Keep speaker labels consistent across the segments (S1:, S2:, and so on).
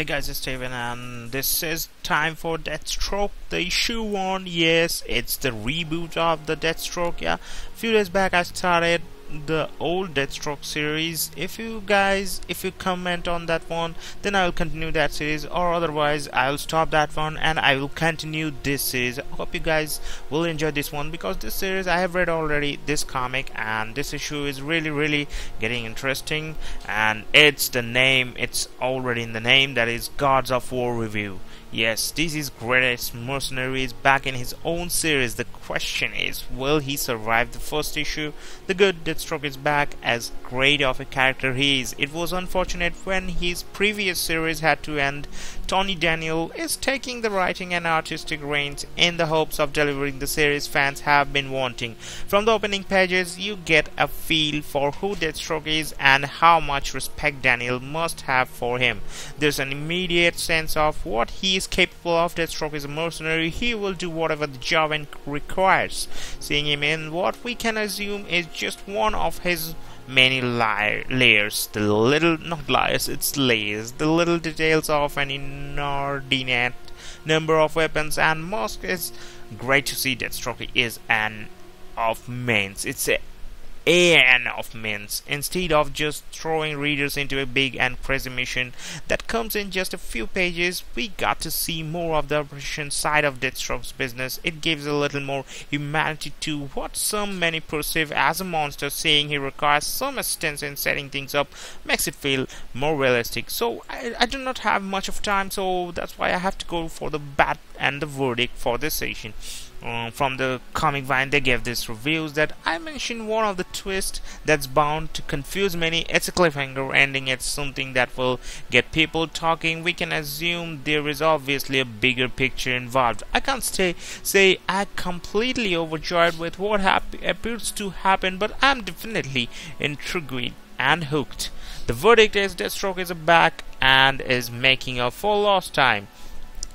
S1: Hey guys, it's Steven and this is time for Deathstroke, the issue 1. Yes, it's the reboot of the Deathstroke. Yeah, a few days back I started the old Deathstroke series. If you comment on that one, then I will continue that series, or otherwise I will stop that one and I will continue this series. I hope you guys will enjoy this one, because this series I have read already, this comic, and this issue is really getting interesting. And it's already in the name, that is Gods of War review. Yes, this is Greatest Mercenary is back in his own series. The question is, will he survive the first issue? The good Deathstroke is back, as great of a character he is. It was unfortunate when his previous series had to end. Tony Daniel is taking the writing and artistic reins in the hopes of delivering the series fans have been wanting. From the opening pages, you get a feel for who Deathstroke is and how much respect Daniel must have for him. There's an immediate sense of what he is capable of. Deathstroke is a mercenary. He will do whatever the job requires. Seeing him in what we can assume is just one of his many layers, the little, not layers, it's layers, the little details of an inordinate number of weapons and masks. Is great to see. Deathstroke is an of means. It's an of means, instead of just throwing readers into a big and crazy mission that comes in just a few pages. We got to see more of the operation side of Deathstroke's business. It gives a little more humanity to what many perceive as a monster. Seeing he requires some assistance in setting things up makes it feel more realistic. So I do not have much of time, so that's why I have to go for the bat and the verdict for this session. From the Comic Vine, they gave this reviews that I mentioned one of the twists that's bound to confuse many. It's a cliffhanger ending. It's something that will get people talking. We can assume there is obviously a bigger picture involved. I can't say I'm completely overjoyed with what appears to happen, but I'm definitely intrigued and hooked. The verdict is Deathstroke is back and is making up for lost time.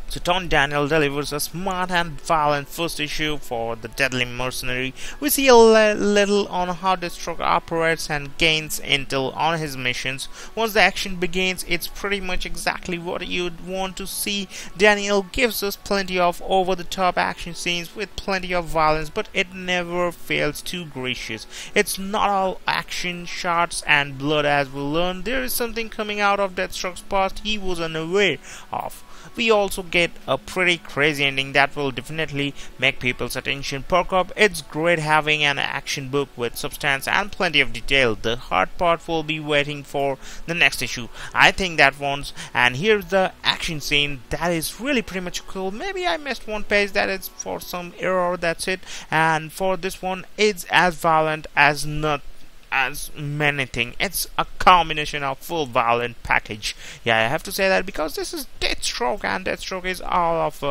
S1: So Tony Daniel delivers a smart and violent first issue for the Deadly Mercenary. We see a little on how Deathstroke operates and gains intel on his missions. Once the action begins, it's pretty much exactly what you'd want to see. Daniel gives us plenty of over-the-top action scenes with plenty of violence, but it never feels too gracious. It's not all action, shots and blood. As we learn, there is something coming out of Deathstroke's past he was unaware of. We also get a pretty crazy ending that will definitely make people's attention perk up. It's great having an action book with substance and plenty of detail. The hard part will be waiting for the next issue, I think, that one's. And here's the action scene that is really pretty much cool. Maybe I missed one page, that is for some error, that's it. And for this one, it's as violent as many things. It's a combination of full violent package. Yeah, I have to say that because this is Deathstroke, and Deathstroke is all of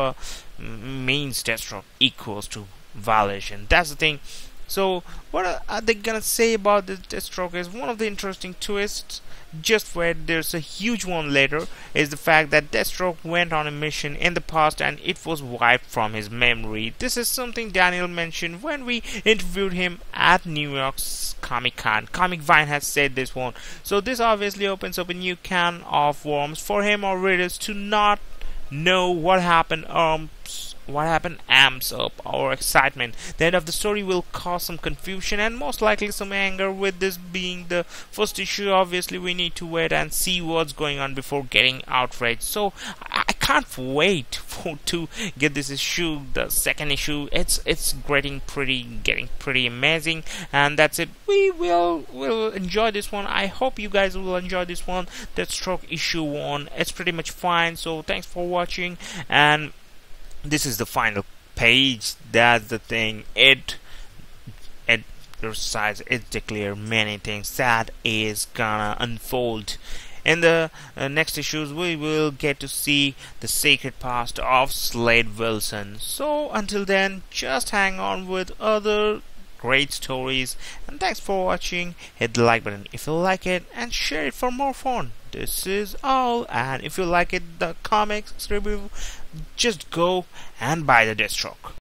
S1: means Deathstroke equals to violation. That's the thing. So what are they gonna say about this Deathstroke is one of the interesting twists, just where there's a huge one later, is the fact that Deathstroke went on a mission in the past and it was wiped from his memory. This is something Daniel mentioned when we interviewed him at New York's Comic-Con. Comic Vine has said this one. So this obviously opens up a new can of worms for him or readers to not know what happened. Amps up our excitement. The end of the story will cause some confusion and most likely some anger. With this being the first issue, obviously we need to wait and see what's going on before getting outraged. So I can't wait to get this issue, the second issue. It's getting pretty amazing, and that's it. We'll enjoy this one. I hope you guys will enjoy this one. Deathstroke issue 1. It's pretty much fine. So thanks for watching, and this is the final page. That's the thing. It declares many things that is gonna unfold. In the next issues, we will get to see the secret past of Slade Wilson. So until then, just hang on with other great stories. And thanks for watching. Hit the like button if you like it and share it for more fun. This is all. And if you like it, the comics review, just go and buy the Deathstroke.